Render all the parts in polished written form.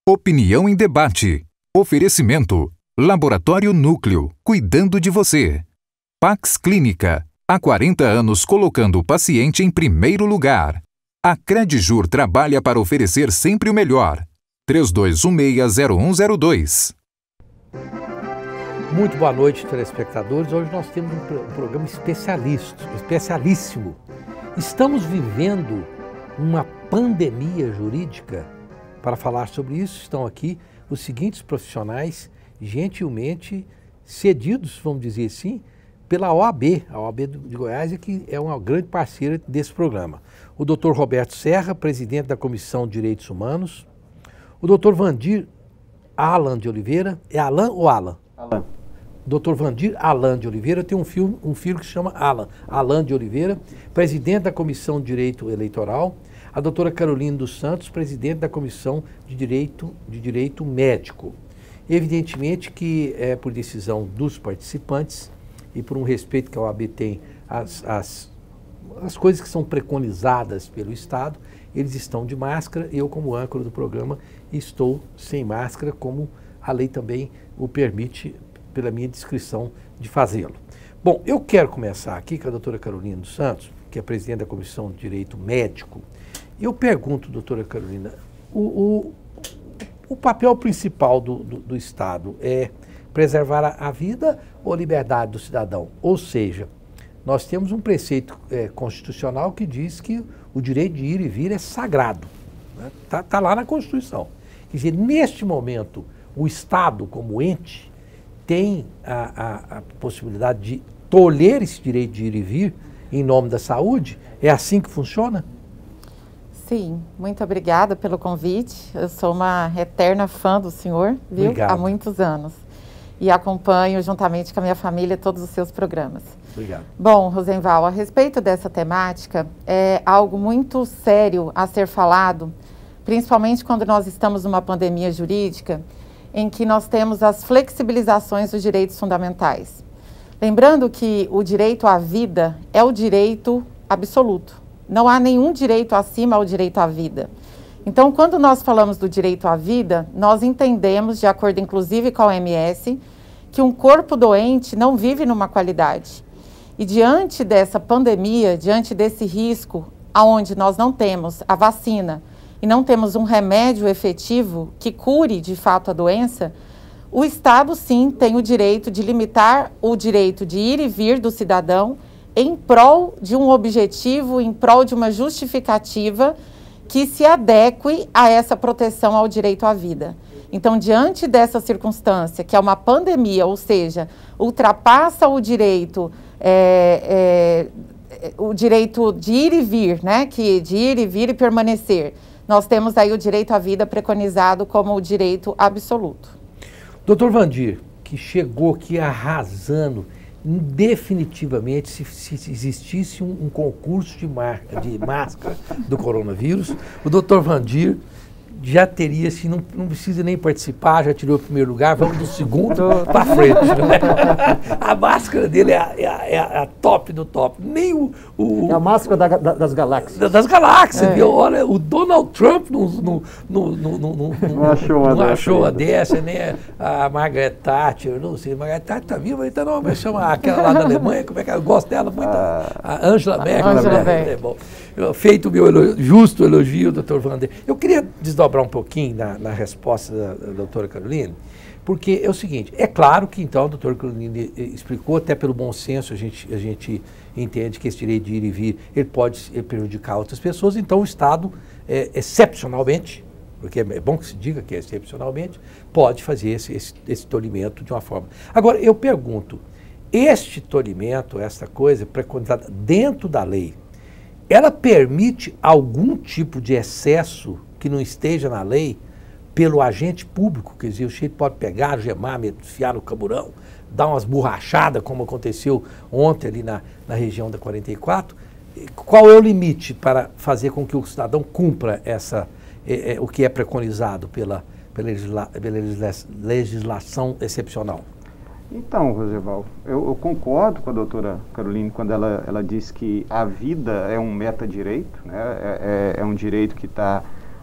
Opinião em debate. Oferecimento. Laboratório Núcleo, cuidando de você. Pax Clínica, há 40 anos colocando o paciente em primeiro lugar. A Credjur trabalha para oferecer sempre o melhor. 3216-0102. Muito boa noite, telespectadores. Hoje nós temos um programa especialíssimo. Estamos vivendo uma pandemia jurídica. Para falar sobre isso, estão aqui os seguintes profissionais, gentilmente cedidos, vamos dizer assim, pela OAB, a OAB de Goiás, que é uma grande parceira desse programa. O Dr. Roberto Serra, presidente da Comissão de Direitos Humanos. O Dr. Vandir Alan de Oliveira. É Alan ou Alan? Alan. Dr. Vandir Alan de Oliveira tem um filho que se chama Alan de Oliveira, presidente da Comissão de Direito Eleitoral. A doutora Carolina dos Santos, presidente da Comissão de Direito Médico. Evidentemente que é por decisão dos participantes e por um respeito que a OAB tem às coisas que são preconizadas pelo Estado, eles estão de máscara. Eu, como âncora do programa, estou sem máscara, como a lei também o permite, pela minha descrição de fazê-lo. Bom, eu quero começar aqui com a doutora Carolina dos Santos, que é presidente da Comissão de Direito Médico. Eu pergunto, doutora Carolina, o papel principal do Estado é preservar a vida ou a liberdade do cidadão? Ou seja, nós temos um preceito constitucional que diz que o direito de ir e vir é sagrado. Está lá na Constituição. Quer dizer, neste momento, o Estado, como ente, tem a possibilidade de tolher esse direito de ir e vir em nome da saúde? É assim que funciona? Sim, muito obrigada pelo convite. Eu sou uma eterna fã do senhor, viu? Obrigado. Há muitos anos. E acompanho, juntamente com a minha família, todos os seus programas. Obrigado. Bom, Rosenval, a respeito dessa temática, é algo muito sério a ser falado, principalmente quando nós estamos numa pandemia jurídica, em que nós temos as flexibilizações dos direitos fundamentais. Lembrando que o direito à vida é o direito absoluto. Não há nenhum direito acima ao direito à vida. Então, quando nós falamos do direito à vida, nós entendemos, de acordo inclusive com a OMS, que um corpo doente não vive numa qualidade. E diante dessa pandemia, diante desse risco, aonde nós não temos a vacina e não temos um remédio efetivo que cure de fato a doença, o Estado sim tem o direito de limitar o direito de ir e vir do cidadão em prol de um objetivo, em prol de uma justificativa que se adeque a essa proteção ao direito à vida. Então, diante dessa circunstância, que é uma pandemia, ou seja, ultrapassa o direito de ir e vir, né? De ir e vir e permanecer. Nós temos aí o direito à vida preconizado como o direito absoluto. Doutor Vandir, que chegou aqui arrasando, definitivamente, se existisse um concurso de máscara do coronavírus, o doutor Vandir já teria, assim, não precisa nem participar, já tirou o primeiro lugar, vamos do segundo para frente. Né? A máscara dele é a top do top. Nem é a máscara das galáxias. Das galáxias, viu? Olha, o Donald Trump não achou uma dessa, nem a Margaret Thatcher, não sei, a Margaret Thatcher está viva, então não, mas chama aquela lá da Alemanha, como é que eu gosto dela muito, a Angela Merkel. É bom. Feito o meu justo elogio, doutor Vandir. Eu queria desdobrar um pouquinho na resposta da doutora Carolina, porque é o seguinte, é claro que então a doutora Carolina explicou, até pelo bom senso a gente entende que esse direito de ir e vir, ele pode prejudicar outras pessoas, então o Estado, excepcionalmente, porque é bom que se diga que é excepcionalmente, pode fazer esse tolimento de uma forma. Agora, eu pergunto, este tolimento, essa coisa preconizada dentro da lei, ela permite algum tipo de excesso que não esteja na lei pelo agente público? Quer dizer, o sujeito pode pegar, gemar, enfiar no camburão, dar umas borrachadas, como aconteceu ontem ali na região da 44. Qual é o limite para fazer com que o cidadão cumpra o que é preconizado pela legislação excepcional? Então, Rosenval, eu concordo com a doutora Carolina quando ela diz que a vida é um metadireito, né? É um direito que está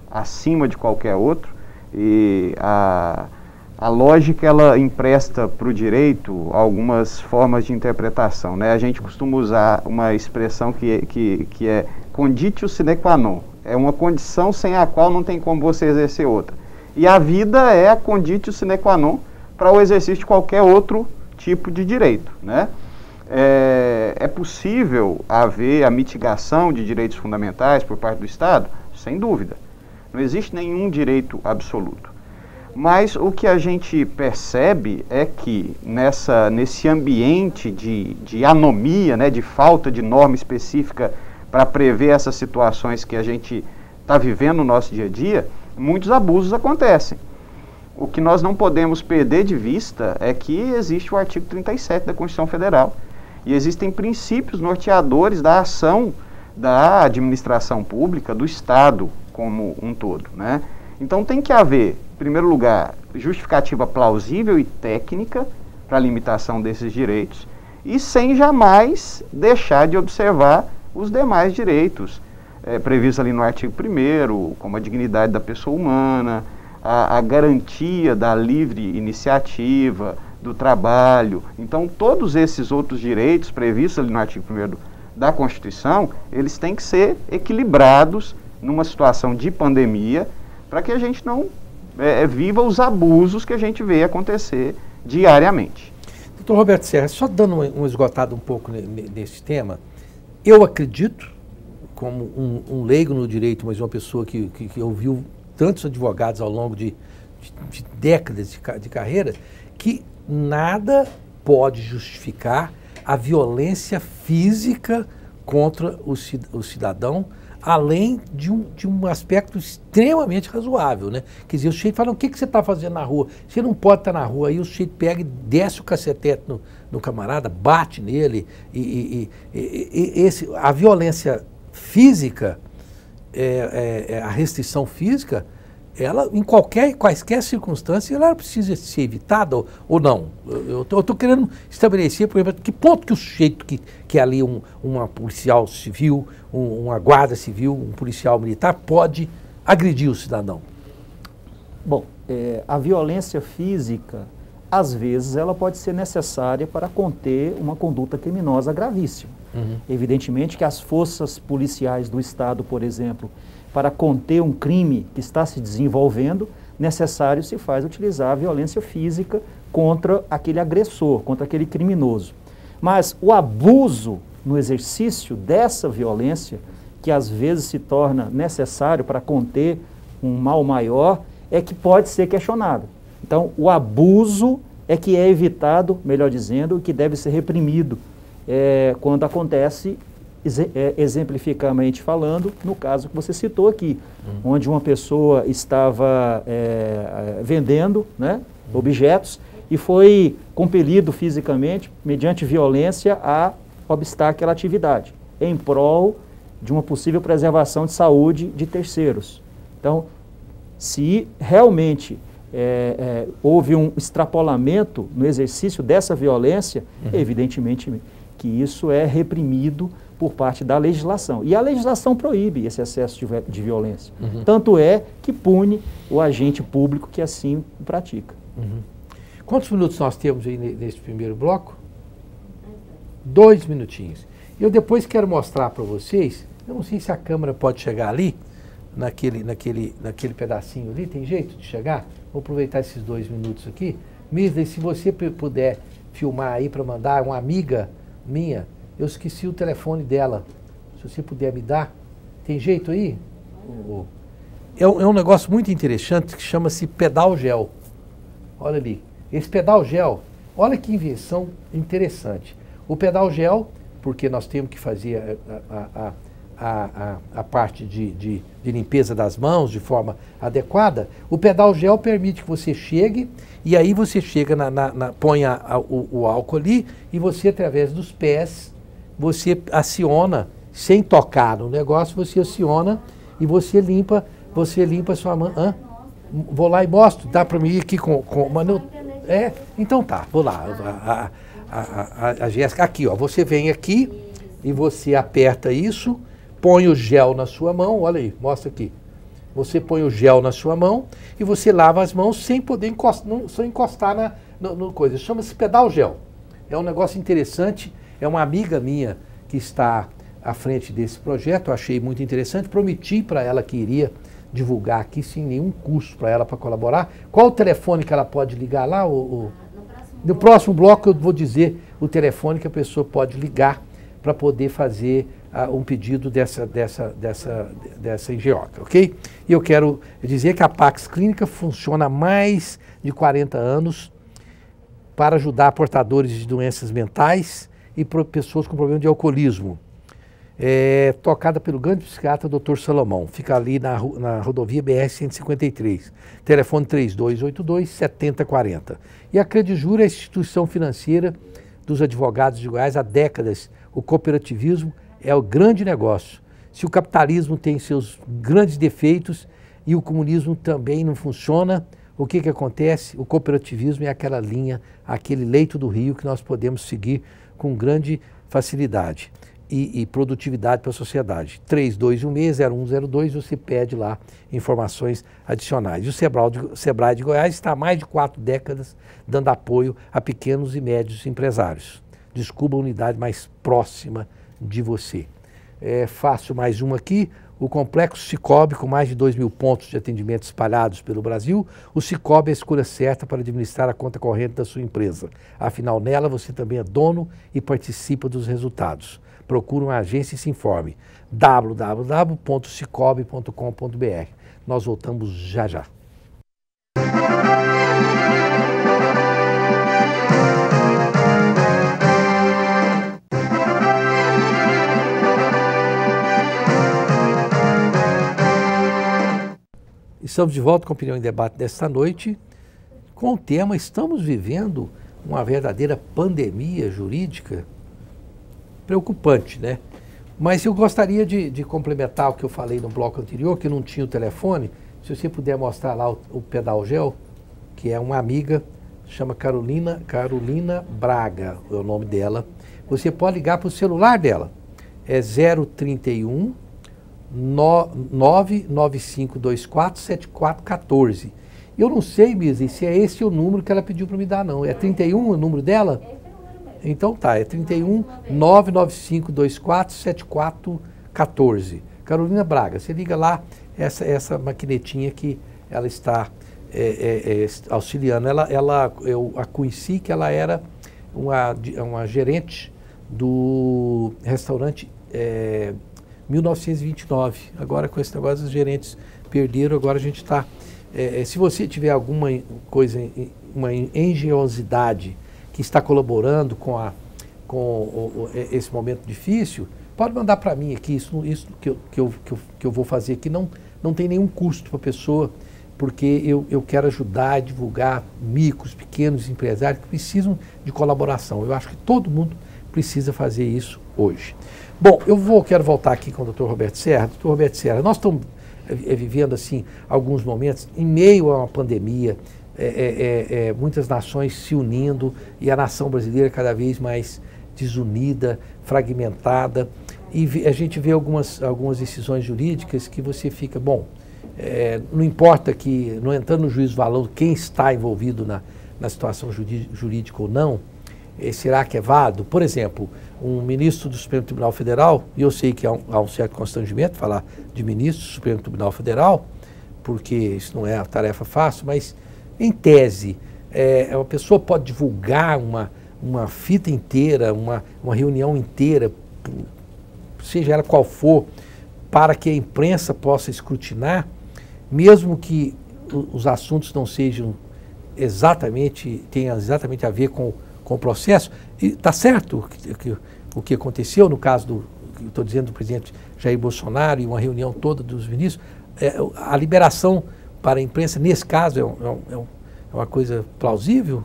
acima de qualquer outro. E a lógica, ela empresta para o direito algumas formas de interpretação, né? A gente costuma usar uma expressão que é conditio sine qua non. É uma condição sem a qual não tem como você exercer outra. E a vida é a conditio sine qua non para o exercício de qualquer outro tipo de direito, né? É possível haver a mitigação de direitos fundamentais por parte do Estado? Sem dúvida. Não existe nenhum direito absoluto. Mas o que a gente percebe é que nesse ambiente de anomia, né, de falta de norma específica para prever essas situações que a gente está vivendo no nosso dia a dia, muitos abusos acontecem. O que nós não podemos perder de vista é que existe o artigo 37 da Constituição Federal e existem princípios norteadores da ação da administração pública, do Estado como um todo, né? Então tem que haver, em primeiro lugar, justificativa plausível e técnica para a limitação desses direitos e sem jamais deixar de observar os demais direitos previstos ali no artigo 1º, como a dignidade da pessoa humana, a garantia da livre iniciativa, do trabalho. Então todos esses outros direitos previstos ali no artigo 1º da Constituição, eles têm que ser equilibrados numa situação de pandemia, para que a gente não viva os abusos que a gente vê acontecer diariamente. Doutor Roberto Serra, só dando um esgotado um pouco nesse tema, eu acredito, como um leigo no direito, mas uma pessoa que ouviu tantos advogados ao longo de décadas de carreira, que nada pode justificar a violência física contra o cidadão, além de um aspecto extremamente razoável, né? Quer dizer, o sujeito fala, o que você está fazendo na rua? Você não pode estar na rua. Aí o sujeito pega e desce o cacetete no camarada, bate nele. A violência física, a restrição física, ela, em quaisquer circunstância, ela precisa ser evitada ou não. Eu estou querendo estabelecer, por exemplo, que ponto que o sujeito que é ali uma policial civil, uma guarda civil, um policial militar, pode agredir o cidadão? Bom, a violência física, às vezes, ela pode ser necessária para conter uma conduta criminosa gravíssima. Uhum. Evidentemente que as forças policiais do Estado, por exemplo, para conter um crime que está se desenvolvendo, necessário se faz utilizar a violência física contra aquele agressor, contra aquele criminoso. Mas o abuso no exercício dessa violência, que às vezes se torna necessário para conter um mal maior, é que pode ser questionado. Então, o abuso é que é evitado, melhor dizendo, que deve ser reprimido quando acontece, exemplificamente falando, no caso que você citou aqui, onde uma pessoa estava vendendo, né, objetos e foi compelido fisicamente, mediante violência, a obstar aquela atividade, em prol de uma possível preservação de saúde de terceiros. Então, se realmente houve um extrapolamento no exercício dessa violência, evidentemente que isso é reprimido por parte da legislação. E a legislação proíbe esse excesso de violência. Uhum. Tanto é que pune o agente público que assim o pratica. Uhum. Quantos minutos nós temos aí nesse primeiro bloco? 2 minutinhos. Eu depois quero mostrar para vocês, eu não sei se a câmera pode chegar ali, naquele pedacinho ali, tem jeito de chegar? Vou aproveitar esses 2 minutos aqui. Mirda, se você puder filmar aí para mandar uma amiga minha, eu esqueci o telefone dela. Se você puder me dar, tem jeito aí? É um negócio muito interessante que chama-se pedal gel. Olha ali. Esse pedal gel, olha que invenção interessante. O pedal gel, porque nós temos que fazer a parte de limpeza das mãos de forma adequada, o pedal gel permite que você chegue, e aí você chega, põe o álcool ali, e você, através dos pés, você aciona, sem tocar no negócio, você aciona e você limpa a sua mão. Vou lá e mostro, dá para mim ir aqui com então tá, vou lá. A Jéssica, aqui ó, você vem aqui e você aperta isso, põe o gel na sua mão, olha aí, mostra aqui. Você põe o gel na sua mão e você lava as mãos sem poder encostar no coisa. Chama-se pedal gel. É um negócio interessante. É uma amiga minha que está à frente desse projeto. Eu achei muito interessante. Prometi para ela que iria divulgar aqui sem nenhum custo para ela para colaborar. Qual o telefone que ela pode ligar lá? No próximo bloco eu vou dizer o telefone que a pessoa pode ligar para poder fazer um pedido dessa engenhoca, ok? E eu quero dizer que a Pax Clínica funciona há mais de 40 anos para ajudar portadores de doenças mentais e pessoas com problema de alcoolismo. É tocada pelo grande psiquiatra Dr. Salomão. Fica ali na rodovia BR-153. Telefone 3282-7040. E a Credijur é a instituição financeira dos advogados de Goiás há décadas. O cooperativismo é o grande negócio. Se o capitalismo tem seus grandes defeitos e o comunismo também não funciona, o que acontece? O cooperativismo é aquela linha, aquele leito do rio que nós podemos seguir com grande facilidade e produtividade para a sociedade. 3216-0102, você pede lá informações adicionais. E o Sebrae de Goiás está há mais de 4 décadas dando apoio a pequenos e médios empresários. Descubra a unidade mais próxima de você. Faço mais uma aqui. O Complexo Cicobi, com mais de 2.000 pontos de atendimento espalhados pelo Brasil, o Cicobi é a escolha certa para administrar a conta corrente da sua empresa. Afinal, nela você também é dono e participa dos resultados. Procure uma agência e se informe. www.cicobi.com.br. Nós voltamos já já. Estamos de volta com a Opinião em Debate desta noite, com o tema estamos vivendo uma verdadeira pandemia jurídica preocupante, né? Mas eu gostaria de complementar o que eu falei no bloco anterior, que não tinha o telefone. Se você puder mostrar lá o pedal gel, que é uma amiga, chama Carolina Braga, é o nome dela. Você pode ligar para o celular dela, é 031 995247414. Eu não sei, Misa, se é esse o número que ela pediu para me dar, não. É 31 o número dela? Então tá, é 31 995247414. Carolina Braga, você liga lá, essa maquinetinha que ela está auxiliando. Eu a conheci que ela era uma gerente do restaurante 1929. Agora com esse negócio os gerentes perderam, agora a gente está... se você tiver alguma coisa, uma engenhosidade que está colaborando com esse momento difícil, pode mandar para mim aqui, isso que eu vou fazer aqui não tem nenhum custo para a pessoa, porque eu quero ajudar a divulgar micros, pequenos empresários que precisam de colaboração. Eu acho que todo mundo precisa fazer isso hoje. Bom, quero voltar aqui com o Dr. Roberto Serra. Dr. Roberto Serra, nós estamos vivendo assim alguns momentos em meio a uma pandemia, muitas nações se unindo e a nação brasileira cada vez mais desunida, fragmentada, e a gente vê algumas decisões jurídicas que você fica, bom, não importa que, não entrando no juízo valor quem está envolvido na situação jurídica ou não, será que é válido? Por exemplo, um ministro do Supremo Tribunal Federal, e eu sei que há um certo constrangimento falar de ministro do Supremo Tribunal Federal, porque isso não é uma tarefa fácil, mas em tese, uma pessoa pode divulgar uma fita inteira, uma reunião inteira, seja ela qual for, para que a imprensa possa escrutinar, mesmo que os assuntos não sejam tenham exatamente a ver com o processo. E está certo o que aconteceu no caso estou dizendo, do presidente Jair Bolsonaro e uma reunião toda dos ministros. A liberação para a imprensa, nesse caso, é uma coisa plausível?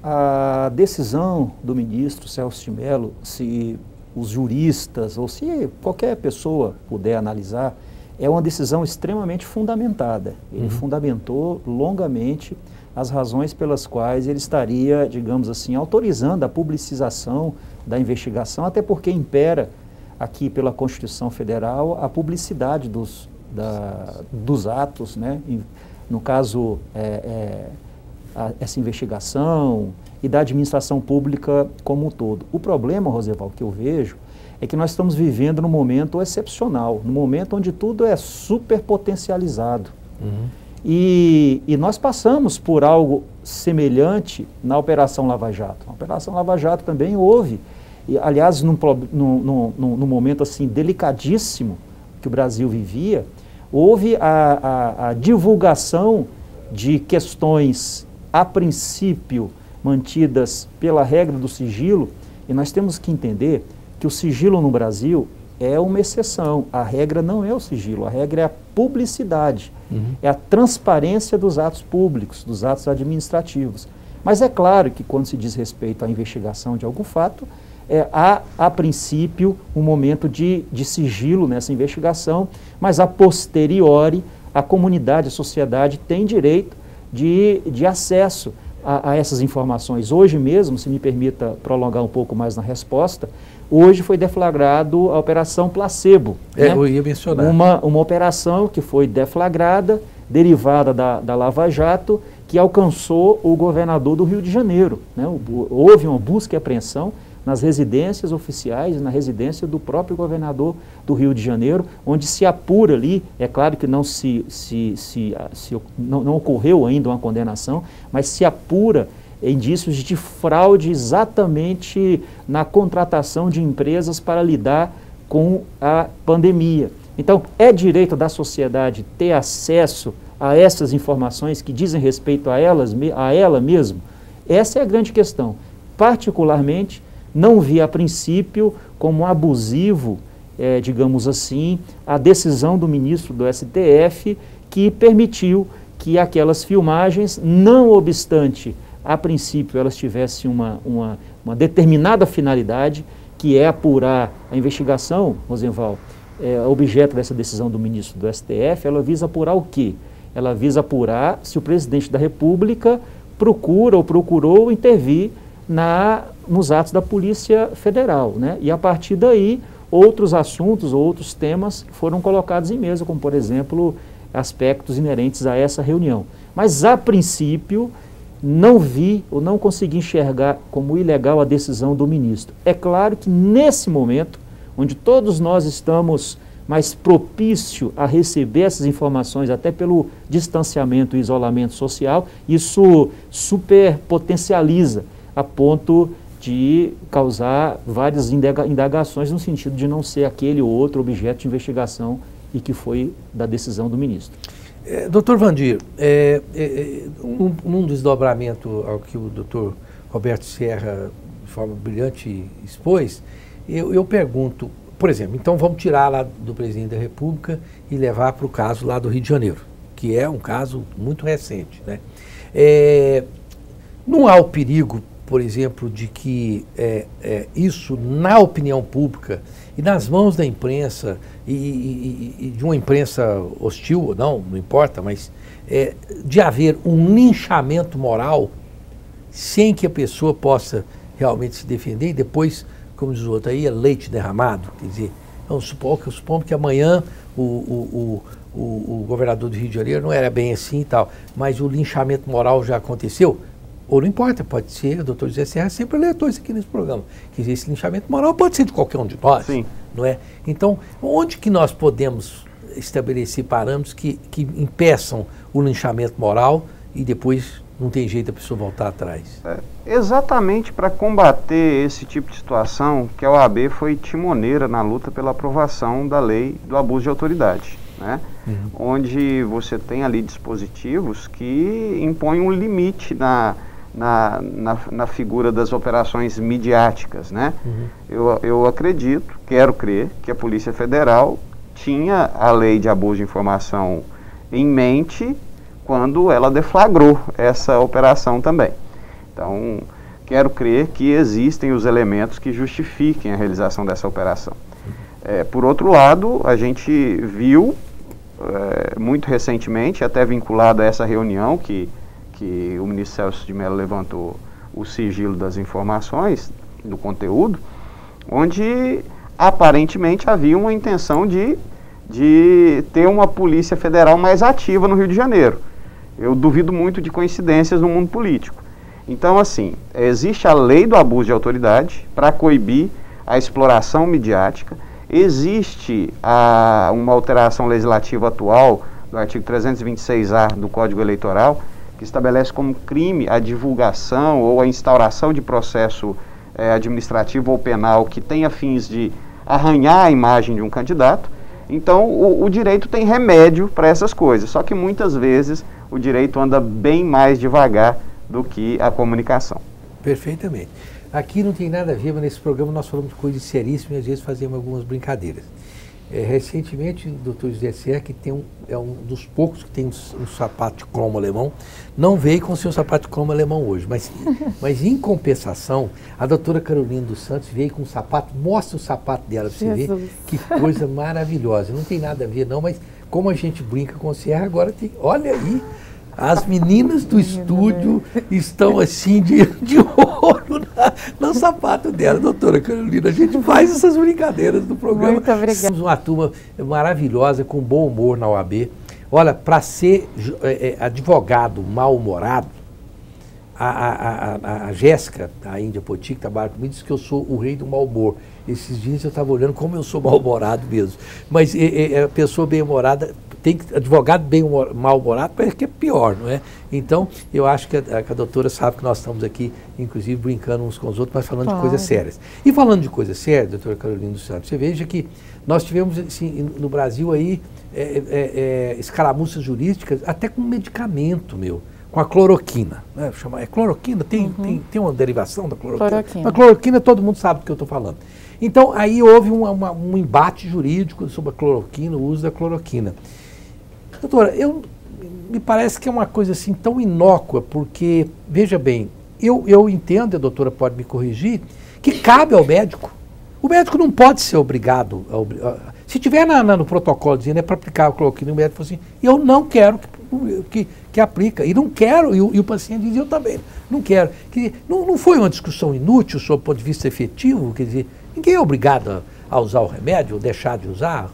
A decisão do ministro Celso de Mello, se os juristas ou se qualquer pessoa puder analisar, é uma decisão extremamente fundamentada. Ele fundamentou longamente as razões pelas quais ele estaria, digamos assim, autorizando a publicização da investigação, até porque impera aqui pela Constituição Federal a publicidade dos dos atos, né? No caso, essa investigação e da administração pública como um todo. O problema, Roseval, que eu vejo é que nós estamos vivendo num momento excepcional, num momento onde tudo é super potencializado. E nós passamos por algo semelhante na Operação Lava Jato. Na Operação Lava Jato também houve, e, aliás, num momento assim delicadíssimo que o Brasil vivia, houve a divulgação de questões, a princípio, mantidas pela regra do sigilo, e nós temos que entender que o sigilo no Brasil é uma exceção. A regra não é o sigilo, a regra é a publicidade, é a transparência dos atos públicos, dos atos administrativos. Mas é claro que quando se diz respeito à investigação de algum fato, há, a princípio, um momento de sigilo nessa investigação, mas a posteriori, a comunidade, a sociedade tem direito de acesso a essas informações. Hoje mesmo, se me permita prolongar um pouco mais na resposta, hoje foi deflagrado a Operação Placebo. Né? Eu ia mencionar. Uma operação que foi deflagrada, derivada da Lava Jato, que alcançou o governador do Rio de Janeiro. Né? Houve uma busca e apreensão nas residências oficiais, na residência do próprio governador do Rio de Janeiro, onde se apura ali, é claro que não não ocorreu ainda uma condenação, mas se apura indícios de fraude exatamente na contratação de empresas para lidar com a pandemia. Então, é direito da sociedade ter acesso a essas informações que dizem respeito a ela mesma? Essa é a grande questão. Particularmente, não vi a princípio como abusivo, digamos assim, a decisão do ministro do STF que permitiu que aquelas filmagens, não obstante, a princípio elas tivessem uma determinada finalidade, que é apurar a investigação, Rosenval, objeto dessa decisão do ministro do STF, ela visa apurar o quê? Ela visa apurar se o presidente da República procura ou procurou intervir nos atos da Polícia Federal, né? E a partir daí, outros assuntos, outros temas foram colocados em mesa, como por exemplo, aspectos inerentes a essa reunião. Mas a princípio, não vi ou não consegui enxergar como ilegal a decisão do ministro. É claro que nesse momento, onde todos nós estamos mais propício a receber essas informações, até pelo distanciamento e isolamento social, isso superpotencializa a ponto de causar várias indagações no sentido de não ser aquele ou outro objeto de investigação e que foi da decisão do ministro. Doutor Vandir, num desdobramento ao que o doutor Roberto Serra, de forma brilhante, expôs, eu pergunto, por exemplo, então vamos tirar lá do presidente da República e levar para o caso lá do Rio de Janeiro, que é um caso muito recente, né? Não há o perigo, por exemplo, de que isso, na opinião pública e nas mãos da imprensa, e de uma imprensa hostil ou não importa, mas de haver um linchamento moral sem que a pessoa possa realmente se defender e depois, como diz o outro aí, é leite derramado. Quer dizer, supomos que amanhã o governador do Rio de Janeiro não era bem assim e tal, mas o linchamento moral já aconteceu. Ou não importa, pode ser, o doutor José Serra sempre alertou isso aqui nesse programa, que esse linchamento moral pode ser de qualquer um de nós. Sim. Não é? Então, onde que nós podemos estabelecer parâmetros que impeçam o linchamento moral e depois não tem jeito a pessoa voltar atrás? Exatamente para combater esse tipo de situação que a OAB foi timoneira na luta pela aprovação da lei do abuso de autoridade, né? Onde você tem ali dispositivos que impõem um limite na figura das operações midiáticas, né? Eu acredito, quero crer, que a Polícia Federal tinha a lei de abuso de informação em mente quando ela deflagrou essa operação também. Então, quero crer que existem os elementos que justifiquem a realização dessa operação. Por outro lado, a gente viu muito recentemente, até vinculado a essa reunião que o ministro Celso de Mello levantou o sigilo das informações, do conteúdo, onde aparentemente havia uma intenção de de ter uma polícia federal mais ativa no Rio de Janeiro. Eu duvido muito de coincidências no mundo político. Então, assim, existe a lei do abuso de autoridade para coibir a exploração midiática, existe uma alteração legislativa atual do artigo 326-A do Código Eleitoral, que estabelece como crime a divulgação ou a instauração de processo administrativo ou penal que tenha fins de arranhar a imagem de um candidato. Então, o direito tem remédio para essas coisas, só que muitas vezes o direito anda bem mais devagar do que a comunicação. Perfeitamente. Aqui não tem nada a ver, mas nesse programa nós falamos de coisas seríssimas e às vezes fazemos algumas brincadeiras. Recentemente, o doutor José Serra, que é um dos poucos que tem um sapato de cromo alemão, não veio com o seu sapato de cromo alemão hoje, mas em compensação, a doutora Carolina dos Santos veio com um sapato, mostra o sapato dela para você ver, que coisa maravilhosa. Não tem nada a ver não, mas como a gente brinca com o Serra, agora tem, olha aí, as meninas do estúdio estão assim de olho no sapato dela, doutora Carolina. A gente faz essas brincadeiras do programa. Muito obrigada. Temos uma turma maravilhosa, com bom humor na OAB. Olha, para ser advogado mal-humorado, a Jéssica, a Índia Poti, que trabalha comigo, disse que eu sou o rei do mau humor. Esses dias eu estava olhando como eu sou mal-humorado mesmo. Mas a pessoa bem-humorada, advogado bem mal-humorado parece que é pior, não é? Então, eu acho que a doutora sabe que nós estamos aqui, inclusive, brincando uns com os outros, mas falando de coisas sérias. E falando de coisas sérias, doutora Carolina dos Santos, você veja que nós tivemos, assim, no Brasil aí, escaramuças jurídicas, até com medicamento, com a cloroquina. Né? É cloroquina? Tem uma derivação da cloroquina? A cloroquina, todo mundo sabe do que eu estou falando. Então, aí houve um embate jurídico sobre a cloroquina, o uso da cloroquina. Doutora, me parece que é uma coisa assim tão inócua, porque, veja bem, eu entendo, a doutora pode me corrigir, que cabe ao médico. O médico não pode ser obrigado, se tiver no protocolo dizendo para aplicar a cloroquina, o médico fala assim, eu não quero que aplica, e não quero, e o paciente diz, eu também não quero. Não foi uma discussão inútil sob o ponto de vista efetivo, quer dizer, ninguém é obrigado a usar o remédio ou deixar de usar.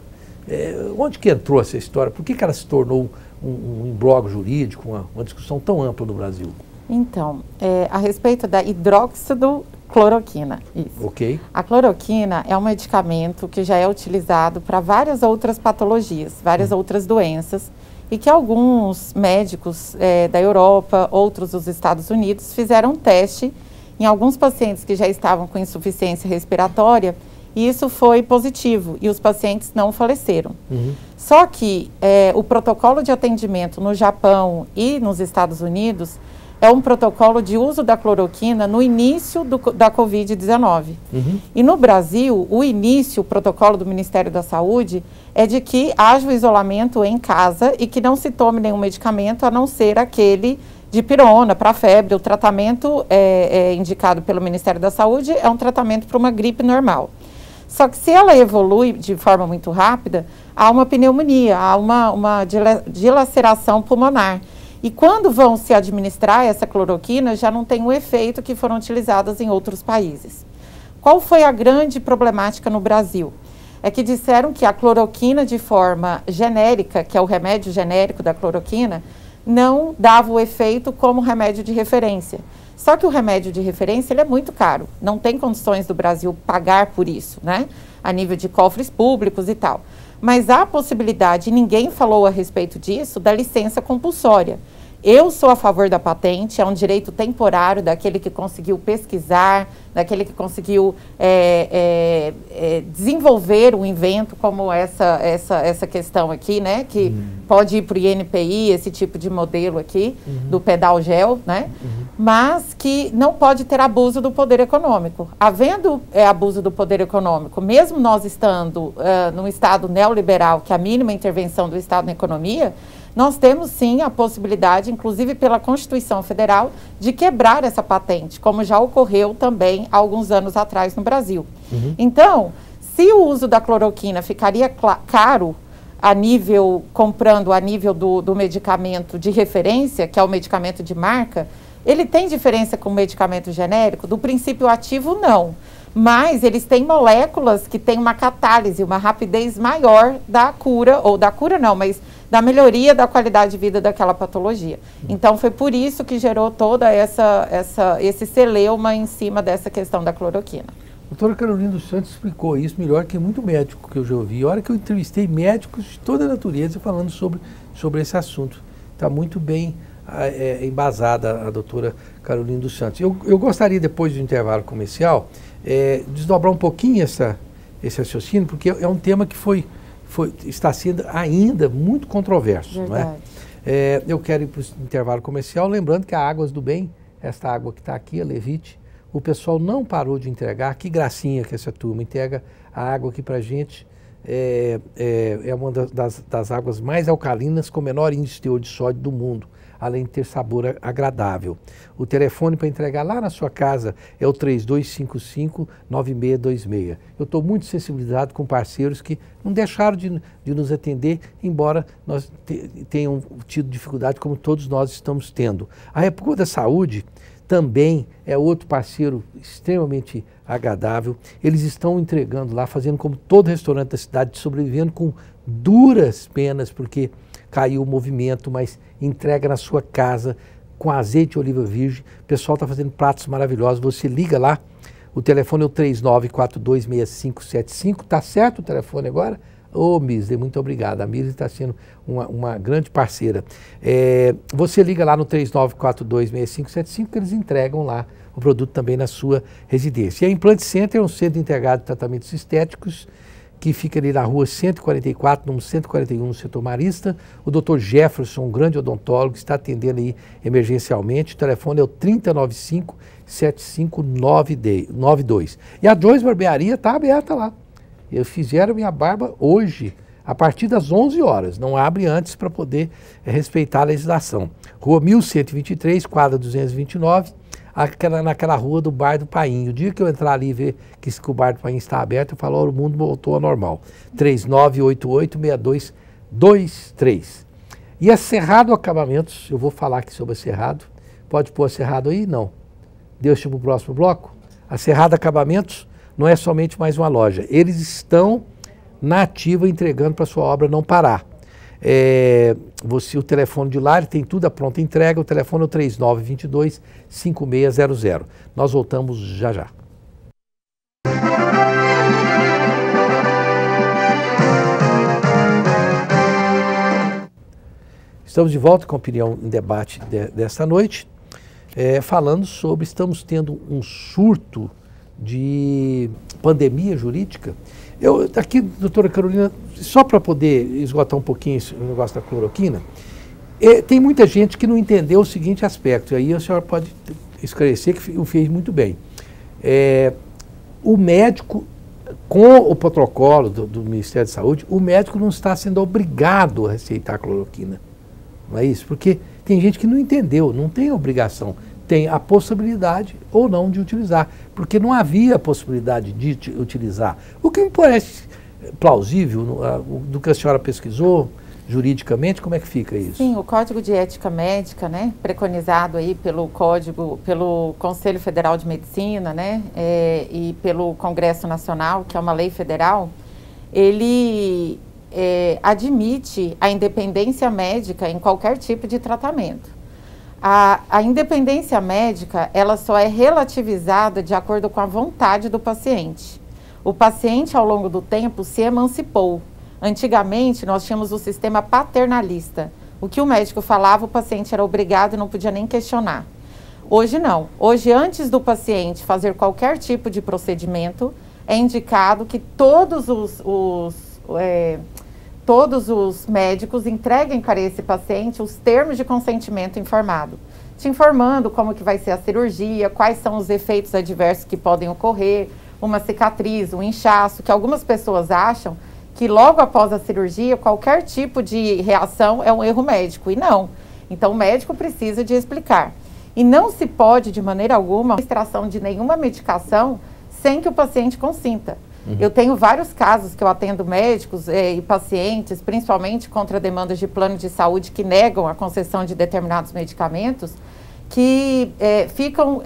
Onde que entrou essa história? Por que ela se tornou um imbróglio jurídico, uma discussão tão ampla no Brasil? Então, a respeito da hidroxicloroquina. Isso. Ok. A cloroquina é um medicamento que já é utilizado para várias outras patologias, várias outras doenças, e que alguns médicos da Europa, outros dos Estados Unidos, fizeram um teste em alguns pacientes que já estavam com insuficiência respiratória, e isso foi positivo, e os pacientes não faleceram. Só que o protocolo de atendimento no Japão e nos Estados Unidos é um protocolo de uso da cloroquina no início da Covid-19. E no Brasil, o protocolo do Ministério da Saúde é de que haja o isolamento em casa e que não se tome nenhum medicamento a não ser aquele de pirona para febre. O tratamento indicado pelo Ministério da Saúde é um tratamento para uma gripe normal. Só que se ela evolui de forma muito rápida, há uma pneumonia, há uma dilaceração pulmonar. E quando vão se administrar essa cloroquina, já não tem o efeito que foram utilizadas em outros países. Qual foi a grande problemática no Brasil? É que disseram que a cloroquina de forma genérica, que é o remédio genérico da cloroquina, não dava o efeito como remédio de referência. Só que o remédio de referência ele é muito caro, não tem condições do Brasil pagar por isso, né? A nível de cofres públicos e tal. Mas há a possibilidade, e ninguém falou a respeito disso, da licença compulsória. Eu sou a favor da patente, é um direito temporário daquele que conseguiu pesquisar, daquele que conseguiu desenvolver um invento como essa questão aqui, né? Que pode ir para o INPI, esse tipo de modelo aqui, do pedal gel, né? Mas que não pode ter abuso do poder econômico. Havendo abuso do poder econômico, mesmo nós estando num Estado neoliberal, que é a mínima intervenção do Estado na economia, nós temos sim a possibilidade, inclusive pela Constituição Federal, de quebrar essa patente, como já ocorreu também há alguns anos atrás no Brasil. Então, se o uso da cloroquina ficaria caro comprando a nível do medicamento de referência, que é o medicamento de marca, ele tem diferença com o medicamento genérico? Do princípio ativo, não. mas eles têm moléculas que têm uma catálise, uma rapidez maior da cura, ou da cura não, mas da melhoria da qualidade de vida daquela patologia. Então, foi por isso que gerou toda esse celeuma em cima dessa questão da cloroquina. A doutora Carolina dos Santos explicou isso melhor que muito médico que eu já ouvi. A hora que eu entrevistei médicos de toda a natureza falando sobre esse assunto. Está muito bem embasada a doutora Carolina dos Santos. Eu gostaria, depois do intervalo comercial, desdobrar um pouquinho esse raciocínio, porque é um tema que está sendo ainda muito controverso. Não é? Eu quero ir para o intervalo comercial, lembrando que a Águas do Bem, esta água que está aqui, a Levite, o pessoal não parou de entregar. Que gracinha que essa turma entrega a água aqui para a gente. É uma das águas mais alcalinas com menor índice de teor de sódio do mundo, além de ter sabor agradável. O telefone para entregar lá na sua casa é o 3255-9626. Eu estou muito sensibilizado com parceiros que não deixaram de nos atender, embora nós tenham tido dificuldade como todos nós estamos tendo. A República da Saúde também é outro parceiro extremamente agradável. Eles estão entregando lá, fazendo como todo restaurante da cidade, sobrevivendo com duras penas, porque caiu o movimento, mas entrega na sua casa com azeite de oliva virgem. O pessoal está fazendo pratos maravilhosos. Você liga lá, o telefone é o 39426575. Tá certo o telefone agora? Ô, Misle, muito obrigado. A Misle está sendo uma grande parceira. Você liga lá no 39426575 que eles entregam lá o produto também na sua residência. E a Implant Center é um centro integrado de tratamentos estéticos que fica ali na rua 144, número 141, no setor Marista. O Dr. Jefferson, um grande odontólogo, está atendendo aí emergencialmente. O telefone é o 3095-7592. E a Joyce Barbearia está aberta lá. Eles fizeram minha barba hoje, a partir das 11 horas. Não abre antes para poder respeitar a legislação. Rua 1123, quadra 229, naquela rua do Bar do Painho. O dia que eu entrar ali e ver que o Bar do Painho está aberto, eu falo, o mundo voltou ao normal. 3988-6223. E a Cerrado Acabamentos, eu vou falar aqui sobre a Cerrado. Pode pôr a Cerrado aí? Não. Deixa para o próximo bloco. A Cerrado Acabamentos não é somente mais uma loja. Eles estão na ativa entregando para sua obra não parar. O telefone de lá, ele tem tudo a pronta entrega. O telefone é o 3922-5600. Nós voltamos já já. Estamos de volta com a opinião em debate desta noite, falando sobre, estamos tendo um surto de pandemia jurídica. Aqui, doutora Carolina, só para poder esgotar um pouquinho o negócio da cloroquina, tem muita gente que não entendeu o seguinte aspecto, e aí a senhora pode esclarecer que o fez muito bem. O médico, com o protocolo do Ministério da Saúde, o médico não está sendo obrigado a receitar cloroquina. Não é isso? Porque tem gente que não entendeu, não tem obrigação. Tem a possibilidade ou não de utilizar, porque não havia possibilidade de utilizar. O que me parece plausível, do que a senhora pesquisou juridicamente, como é que fica isso? Sim, o Código de Ética Médica, né, preconizado aí pelo Conselho Federal de Medicina, né, e pelo Congresso Nacional, que é uma lei federal, ele admite a independência médica em qualquer tipo de tratamento. A independência médica, ela só é relativizada de acordo com a vontade do paciente. O paciente, ao longo do tempo, se emancipou. Antigamente, nós tínhamos o sistema paternalista. O que o médico falava, o paciente era obrigado e não podia nem questionar. Hoje não. Hoje, antes do paciente fazer qualquer tipo de procedimento, é indicado que todos os médicos entreguem para esse paciente os termos de consentimento informado, te informando como que vai ser a cirurgia, quais são os efeitos adversos que podem ocorrer, uma cicatriz, um inchaço, que algumas pessoas acham que logo após a cirurgia, qualquer tipo de reação é um erro médico, e não. Então o médico precisa de explicar. E não se pode, de maneira alguma, a administração de nenhuma medicação sem que o paciente consinta. Eu tenho vários casos que eu atendo médicos e pacientes, principalmente contra demandas de plano de saúde que negam a concessão de determinados medicamentos, que ficam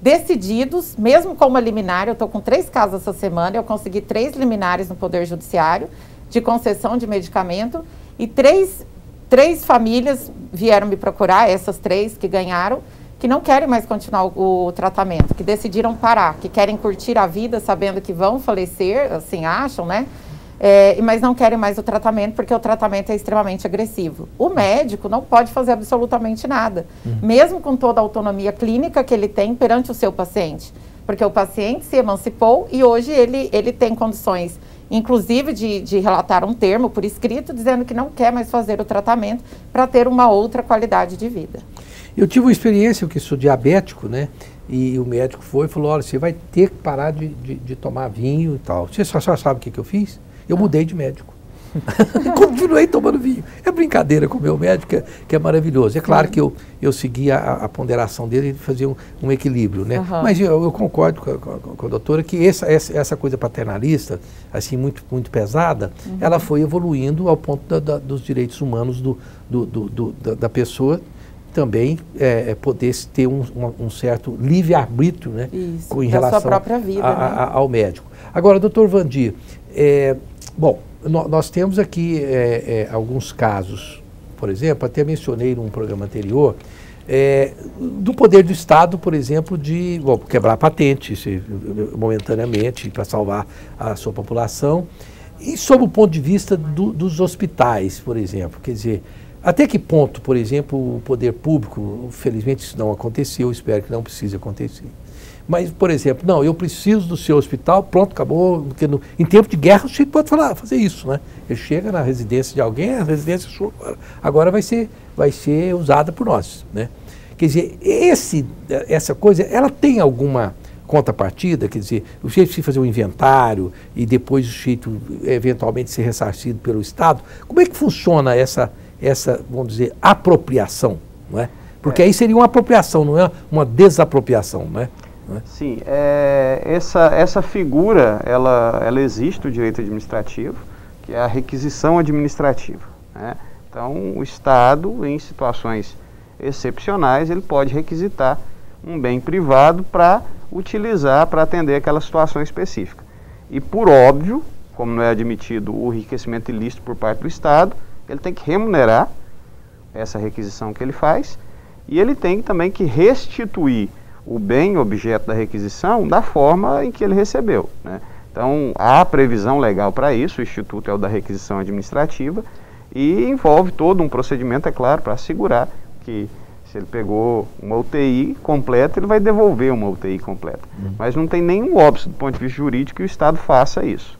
decididos, mesmo com uma liminar. Eu estou com 3 casos essa semana, eu consegui 3 liminares no Poder Judiciário de concessão de medicamento, e três famílias vieram me procurar, essas 3 que ganharam, que não querem mais continuar o tratamento, que decidiram parar, que querem curtir a vida sabendo que vão falecer, assim acham, né? Mas não querem mais o tratamento, porque o tratamento é extremamente agressivo. O médico não pode fazer absolutamente nada, mesmo com toda a autonomia clínica que ele tem perante o seu paciente, porque o paciente se emancipou e hoje ele tem condições, inclusive de relatar um termo por escrito, dizendo que não quer mais fazer o tratamento para ter uma outra qualidade de vida. Eu tive uma experiência, que sou diabético, né? E o médico foi e falou, olha, você vai ter que parar de tomar vinho e tal. Você só sabe o que eu fiz? Eu mudei de médico. Continuei tomando vinho. É brincadeira com o meu médico, que é maravilhoso. É claro que eu segui a ponderação dele e fazia um equilíbrio, né? Mas eu concordo com a doutora que essa coisa paternalista, assim, muito, muito pesada, ela foi evoluindo ao ponto dos direitos humanos da pessoa também poder ter um certo livre-arbítrio, né? Isso, em relação sua própria vida, né? ao médico. Agora, doutor Vandir, bom, nós temos aqui alguns casos, por exemplo, até mencionei num programa anterior, do poder do Estado, por exemplo, de quebrar patentes momentaneamente para salvar a sua população. E sob o ponto de vista dos hospitais, por exemplo, quer dizer, até que ponto, por exemplo, o poder público, felizmente isso não aconteceu, espero que não precise acontecer. Mas, por exemplo, não, eu preciso do seu hospital, pronto, acabou, porque em tempo de guerra o sujeito pode fazer isso, né? Ele chega na residência de alguém, a residência sua agora vai ser usada por nós, né? Quer dizer, essa coisa, ela tem alguma contrapartida, quer dizer, o sujeito precisa fazer um inventário e depois o sujeito eventualmente ser ressarcido pelo Estado. Como é que funciona essa, vamos dizer, apropriação, não é? Porque aí seria uma apropriação, não é uma desapropriação, não é? Sim, essa figura, ela existe no direito administrativo, que é a requisição administrativa, né? Então, o Estado, em situações excepcionais, ele pode requisitar um bem privado para utilizar, para atender aquela situação específica. E, por óbvio, como não é admitido o enriquecimento ilícito por parte do Estado, ele tem que remunerar essa requisição que ele faz, e ele tem também que restituir o bem objeto da requisição da forma em que ele recebeu, né? Então, há previsão legal para isso, o Instituto é o da requisição administrativa, e envolve todo um procedimento, é claro, para assegurar que se ele pegou uma UTI completa, ele vai devolver uma UTI completa. Mas não tem nenhum óbice do ponto de vista jurídico que o Estado faça isso.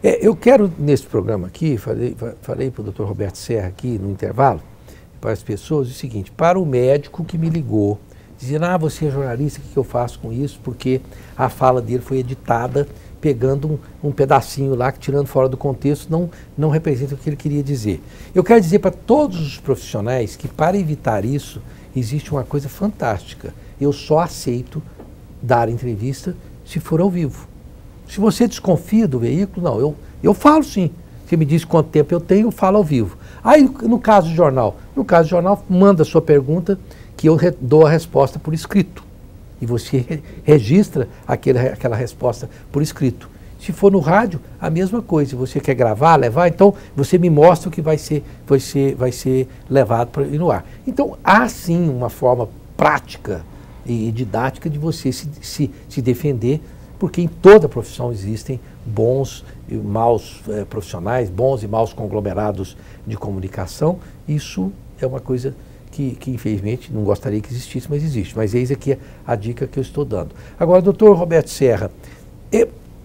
Eu quero, nesse programa aqui, falei para o Dr. Roberto Serra aqui no intervalo, para as pessoas, o seguinte, para o médico que me ligou, dizendo, você é jornalista, o que eu faço com isso? Porque a fala dele foi editada pegando um pedacinho lá, que tirando fora do contexto, não representa o que ele queria dizer. Eu quero dizer para todos os profissionais que, para evitar isso, existe uma coisa fantástica. Eu só aceito dar entrevista se for ao vivo. Se você desconfia do veículo, não, eu falo sim. Você me diz quanto tempo eu tenho, eu falo ao vivo. Aí, no caso do jornal, manda a sua pergunta, que eu dou a resposta por escrito. E você registra aquela resposta por escrito. Se for no rádio, a mesma coisa. Se você quer gravar, levar, então você me mostra o que vai ser levado para ir no ar. Então, há sim uma forma prática e didática de você se defender, porque em toda profissão existem bons e maus profissionais, bons e maus conglomerados de comunicação. Isso é uma coisa que infelizmente não gostaria que existisse, mas existe. Mas eis aqui a dica que eu estou dando. Agora, doutor Roberto Serra,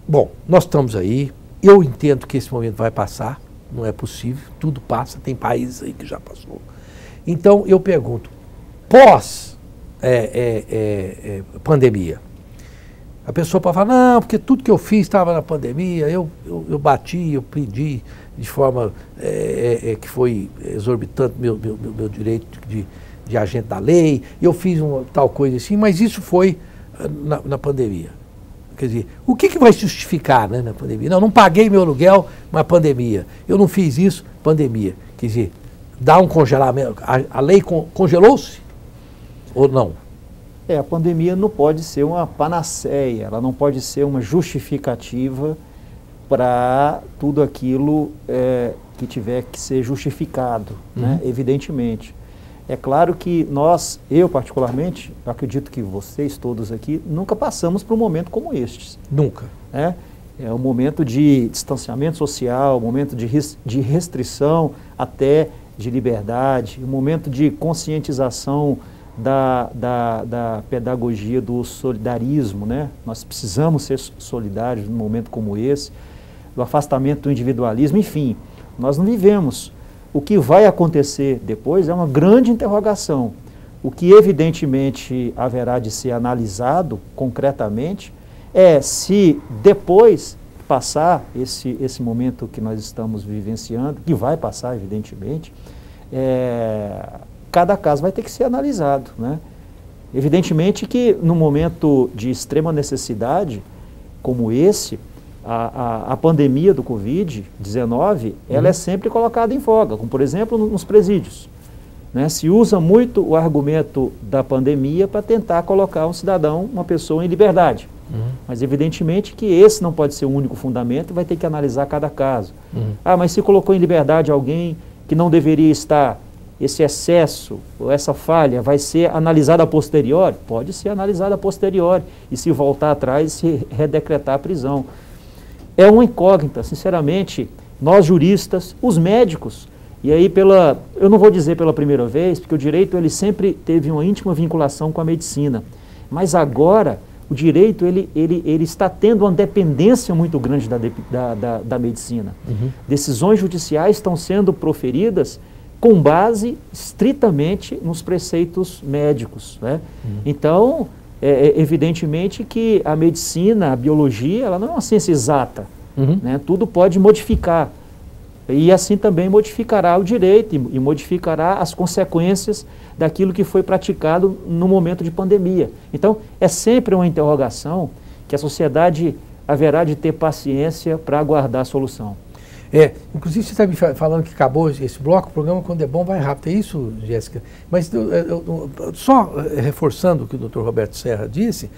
bom, nós estamos aí, eu entendo que esse momento vai passar, não é possível, tudo passa, tem países aí que já passou. Então, eu pergunto, pós pandemia, a pessoa pode falar, não, porque tudo que eu fiz estava na pandemia, eu bati, eu pedi de forma que foi exorbitante meu direito de agente da lei, eu fiz uma tal coisa assim, mas isso foi na pandemia. Quer dizer, o que vai justificar, né, na pandemia? Não paguei meu aluguel, mas pandemia. Eu não fiz isso, pandemia. Quer dizer, dá um congelamento. A lei congelou-se ou não? A pandemia não pode ser uma panaceia, ela não pode ser uma justificativa para tudo aquilo que tiver que ser justificado, né? Evidentemente. É claro que eu particularmente, acredito que vocês todos aqui, nunca passamos por um momento como este. Nunca. É um momento de distanciamento social, um momento de restrição até de liberdade, um momento de conscientização da pedagogia do solidarismo, né? Nós precisamos ser solidários num momento como esse, do afastamento do individualismo, enfim, nós não vivemos. O que vai acontecer depois é uma grande interrogação. O que evidentemente haverá de ser analisado concretamente é se depois passar esse momento que nós estamos vivenciando, que vai passar evidentemente, cada caso vai ter que ser analisado, né? Evidentemente que no momento de extrema necessidade como esse, a pandemia do Covid-19, ela é sempre colocada em voga, como por exemplo nos presídios, né? Se usa muito o argumento da pandemia para tentar colocar um cidadão, uma pessoa em liberdade. Mas evidentemente que esse não pode ser o único fundamento, vai ter que analisar cada caso. Mas se colocou em liberdade alguém que não deveria estar, esse excesso, ou essa falha, vai ser analisada a posteriori? Pode ser analisada a posteriori, e se voltar atrás, se redecretar a prisão. É uma incógnita, sinceramente, nós juristas, os médicos, e aí eu não vou dizer pela primeira vez, porque o direito ele sempre teve uma íntima vinculação com a medicina, mas agora o direito ele está tendo uma dependência muito grande da medicina. Decisões judiciais estão sendo proferidas com base estritamente nos preceitos médicos, né? Então, evidentemente que a medicina, a biologia, ela não é uma ciência exata, né? Tudo pode modificar, e assim também modificará o direito e modificará as consequências daquilo que foi praticado no momento de pandemia. Então, é sempre uma interrogação que a sociedade haverá de ter paciência para aguardar a solução. Inclusive você está me falando que acabou esse bloco, o programa quando é bom vai rápido, é isso, Jéssica? Mas só reforçando o que o doutor Roberto Serra disse,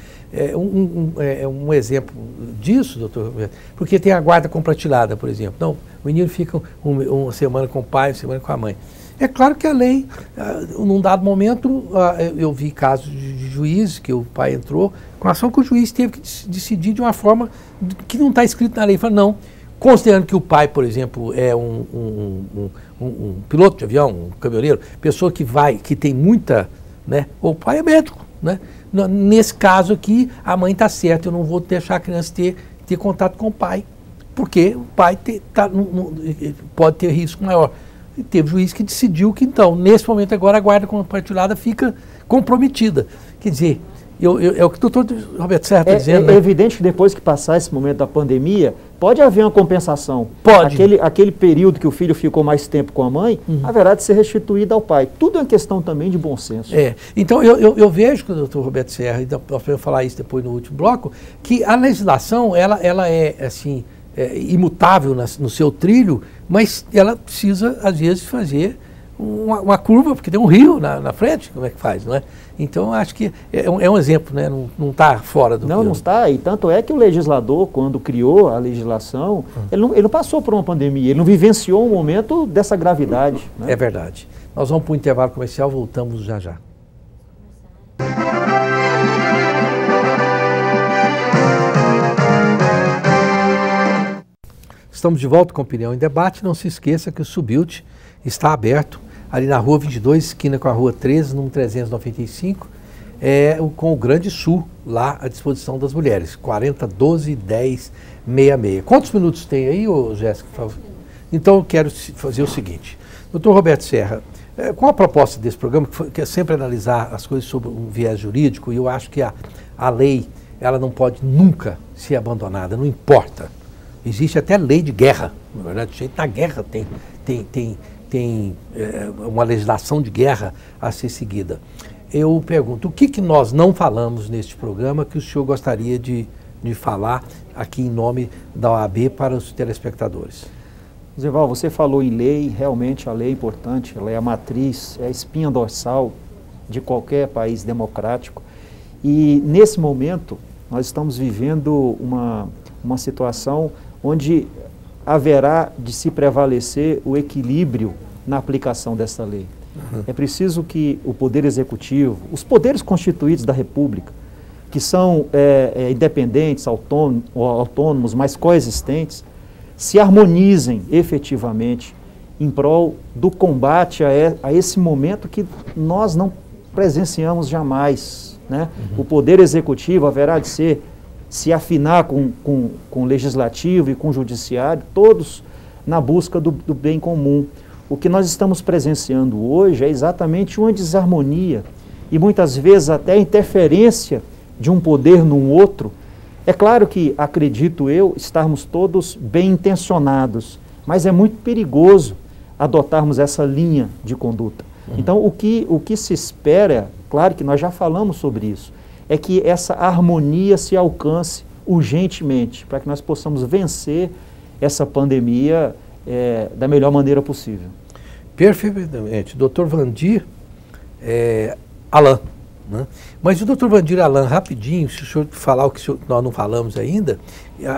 um exemplo disso, doutor Roberto, porque tem a guarda compartilhada, por exemplo. Não, o menino fica uma semana com o pai, uma semana com a mãe. É claro que a lei, num dado momento, eu vi casos de juízes que o pai entrou, com ação que o juiz teve que decidir de uma forma que não está escrito na lei. Ele falou, não. Considerando que o pai, por exemplo, é um piloto de avião, um caminhoneiro, pessoa que tem muita, né? O pai é médico, né? Nesse caso aqui, a mãe está certa, eu não vou deixar a criança ter contato com o pai, porque o pai pode ter risco maior. E teve juiz que decidiu que, então, nesse momento agora, a guarda compartilhada fica comprometida. Quer dizer, é o que o doutor Roberto Serra está dizendo. É evidente que depois que passar esse momento da pandemia, pode haver uma compensação. Pode. Aquele período que o filho ficou mais tempo com a mãe, haverá de ser restituído ao pai. Tudo é uma questão também de bom senso. Então, eu vejo que o doutor Roberto Serra, e nós vamos falar isso depois no último bloco, que a legislação, ela é, assim, imutável no seu trilho, mas ela precisa, às vezes, fazer uma curva, porque tem um rio na frente, como é que faz, não é? Então, acho que é um exemplo, né? Não está fora do... Não está, e tanto é que o legislador, quando criou a legislação, ele não passou por uma pandemia, ele não vivenciou um momento dessa gravidade. Né? É verdade. Nós vamos para o intervalo comercial, voltamos já já. Estamos de volta com Opinião em Debate. Não se esqueça que o Subilt está aberto ali na Rua 22, esquina com a Rua 13, número 395, com o Grande Sul, lá à disposição das mulheres, 4012-1066. Quantos minutos tem aí, Jéssica? Então eu quero fazer o seguinte. Doutor Roberto Serra, com a proposta desse programa, que é sempre analisar as coisas sob um viés jurídico, e eu acho que a lei, ela não pode nunca ser abandonada, não importa. Existe até lei de guerra, na verdade, gente na guerra tem uma legislação de guerra a ser seguida. Eu pergunto, o que nós não falamos neste programa que o senhor gostaria de falar aqui em nome da OAB para os telespectadores? Zeval, você falou em lei, realmente a lei é importante, ela é a matriz, é a espinha dorsal de qualquer país democrático. E nesse momento nós estamos vivendo uma situação onde haverá de se prevalecer o equilíbrio na aplicação dessa lei. É preciso que o Poder Executivo, os poderes constituídos da República, que são independentes, autônomos, mas coexistentes, se harmonizem efetivamente em prol do combate a esse momento que nós não presenciamos jamais, né? O Poder Executivo haverá de se afinar com o Legislativo e com o Judiciário, todos na busca do bem comum. O que nós estamos presenciando hoje é exatamente uma desarmonia e muitas vezes até a interferência de um poder no outro. É claro que, acredito eu, estarmos todos bem intencionados, mas é muito perigoso adotarmos essa linha de conduta. Então, o que se espera, claro que nós já falamos sobre isso, é que essa harmonia se alcance urgentemente, para que nós possamos vencer essa pandemia da melhor maneira possível. Perfeitamente. Dr. Vandir Alan. Né? Mas o Dr. Vandir Alan, rapidinho, se o senhor falar o que nós não falamos ainda,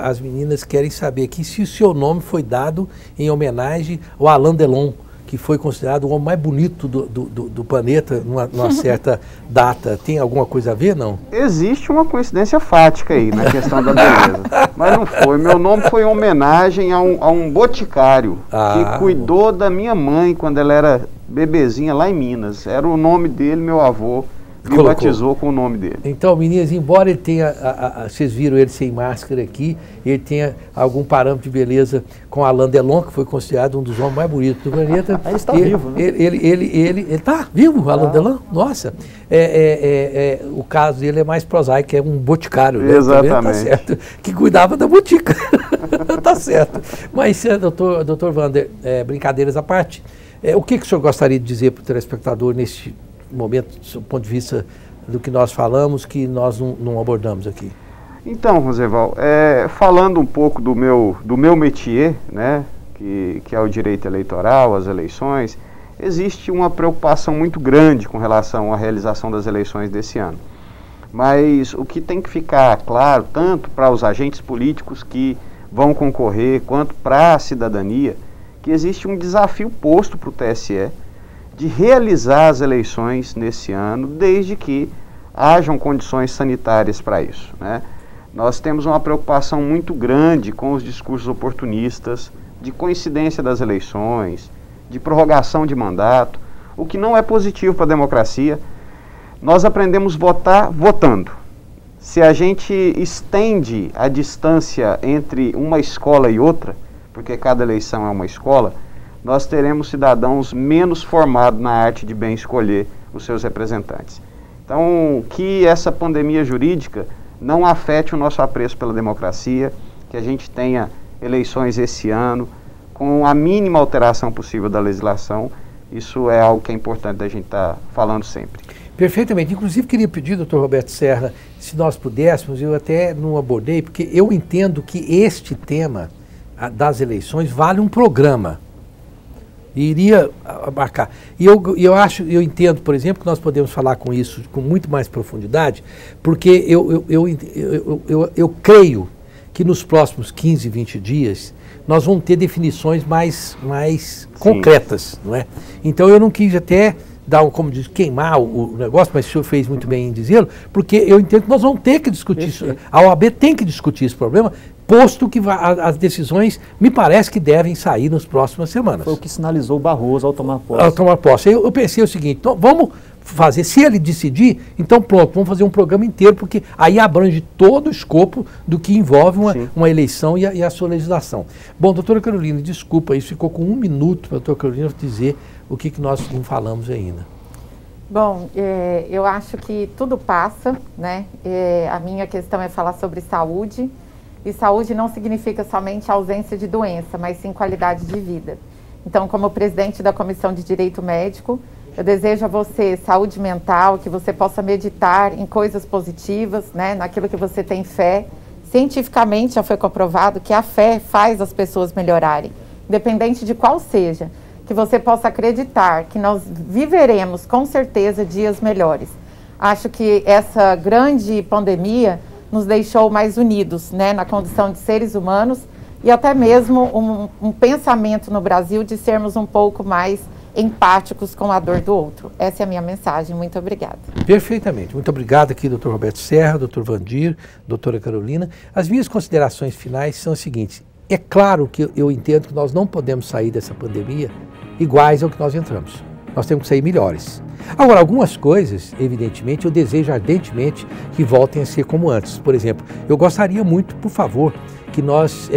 as meninas querem saber aqui se o seu nome foi dado em homenagem ao Alain Delon, que foi considerado o homem mais bonito do planeta numa certa data. Tem alguma coisa a ver, não? Existe uma coincidência fática aí na questão da beleza, mas não foi. Meu nome foi em homenagem a um boticário que cuidou da minha mãe quando ela era bebezinha lá em Minas. Era o nome dele, meu avô me batizou com o nome dele. Então, meninas, embora ele tenha, vocês viram ele sem máscara aqui, ele tenha algum parâmetro de beleza com Alain Delon, que foi considerado um dos homens mais bonitos do planeta. Ele está vivo, né? Ele está vivo, Alain Delon? Nossa. O caso dele é mais prosaico, é um boticário. Né? Exatamente. Tá certo, que cuidava da botica. Tá certo. Mas, doutor Vander, brincadeiras à parte, o que o senhor gostaria de dizer para o telespectador neste momento, do ponto de vista do que nós falamos, que nós não abordamos aqui? Então, Roosevelt, falando um pouco do meu métier, né, que é o direito eleitoral, as eleições, existe uma preocupação muito grande com relação à realização das eleições desse ano. Mas o que tem que ficar claro, tanto para os agentes políticos que vão concorrer, quanto para a cidadania, que existe um desafio posto para o TSE de realizar as eleições nesse ano, desde que hajam condições sanitárias para isso, né? Nós temos uma preocupação muito grande com os discursos oportunistas, de coincidência das eleições, de prorrogação de mandato, o que não é positivo para a democracia. Nós aprendemos a votar votando. Se a gente estende a distância entre uma escola e outra, porque cada eleição é uma escola, nós teremos cidadãos menos formados na arte de bem escolher os seus representantes. Então, que essa pandemia jurídica não afete o nosso apreço pela democracia, que a gente tenha eleições esse ano com a mínima alteração possível da legislação. Isso é algo que é importante da gente estar falando sempre. Perfeitamente. Inclusive, queria pedir, doutor Roberto Serra, se nós pudéssemos, eu até não abordei, porque eu entendo que este tema das eleições vale um programa. Iria abarcar. E eu entendo, por exemplo, que nós podemos falar com isso com muito mais profundidade, porque eu creio que nos próximos 15, 20 dias nós vamos ter definições mais concretas, não é? Então eu não quis até como diz, queimar o negócio, mas o senhor fez muito bem em dizê-lo, porque eu entendo que nós vamos ter que discutir isso. A OAB tem que discutir esse problema, posto que as decisões me parece que devem sair nas próximas semanas. Foi o que sinalizou o Barroso ao tomar posse. Ao tomar posse. Eu pensei o seguinte, então vamos fazer, se ele decidir, então pronto, vamos fazer um programa inteiro, porque aí abrange todo o escopo do que envolve uma eleição e a sua legislação. Bom, doutora Carolina, desculpa, isso ficou com 1 minuto para a doutora Carolina dizer o que nós não falamos ainda. Bom, eu acho que tudo passa, né? A minha questão é falar sobre saúde, e saúde não significa somente ausência de doença, mas sim qualidade de vida. Então, como presidente da Comissão de Direito Médico, eu desejo a você saúde mental, que você possa meditar em coisas positivas, né, naquilo que você tem fé. Cientificamente já foi comprovado que a fé faz as pessoas melhorarem, independente de qual seja. Que você possa acreditar que nós viveremos com certeza dias melhores. Acho que essa grande pandemia nos deixou mais unidos, né, na condição de seres humanos e até mesmo um pensamento no Brasil de sermos um pouco mais empáticos com a dor do outro. Essa é a minha mensagem. Muito obrigada. Perfeitamente. Muito obrigado aqui, doutor Roberto Serra, doutor Vandir, doutora Carolina. As minhas considerações finais são as seguintes. É claro que eu entendo que nós não podemos sair dessa pandemia iguais ao que nós entramos. Nós temos que sair melhores. Agora, algumas coisas, evidentemente, eu desejo ardentemente que voltem a ser como antes. Por exemplo, eu gostaria muito, por favor, que nós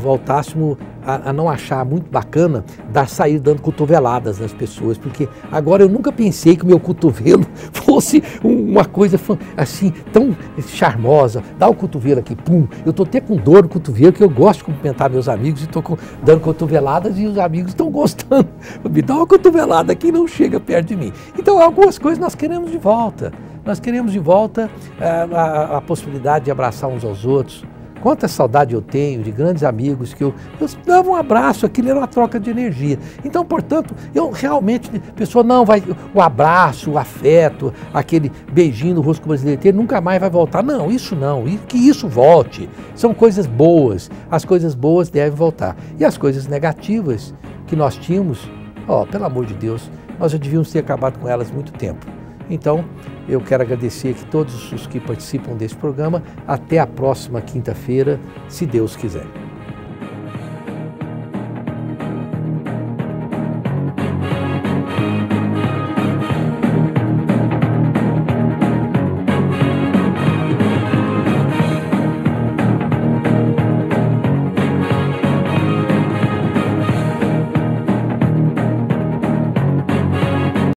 voltássemos a não achar muito bacana sair dando cotoveladas nas pessoas, porque agora eu nunca pensei que o meu cotovelo fosse uma coisa assim, tão charmosa. Dá o cotovelo aqui, pum, eu estou até com dor no cotovelo, que eu gosto de cumprimentar meus amigos e estou dando cotoveladas e os amigos estão gostando. Me dá uma cotovelada aqui, não chega perto de mim. Então, algumas coisas nós queremos de volta. Nós queremos de volta a possibilidade de abraçar uns aos outros. Quanta saudade eu tenho de grandes amigos que eu dava um abraço, aquilo era uma troca de energia. Então, portanto, eu realmente, a pessoa não vai, o abraço, o afeto, aquele beijinho no rosto brasileiro inteiro, nunca mais vai voltar. Não, isso não, e que isso volte. São coisas boas, as coisas boas devem voltar. E as coisas negativas que nós tínhamos, pelo amor de Deus, nós já devíamos ter acabado com elas há muito tempo. Então, eu quero agradecer aqui todos os que participam desse programa. Até a próxima quinta-feira, se Deus quiser.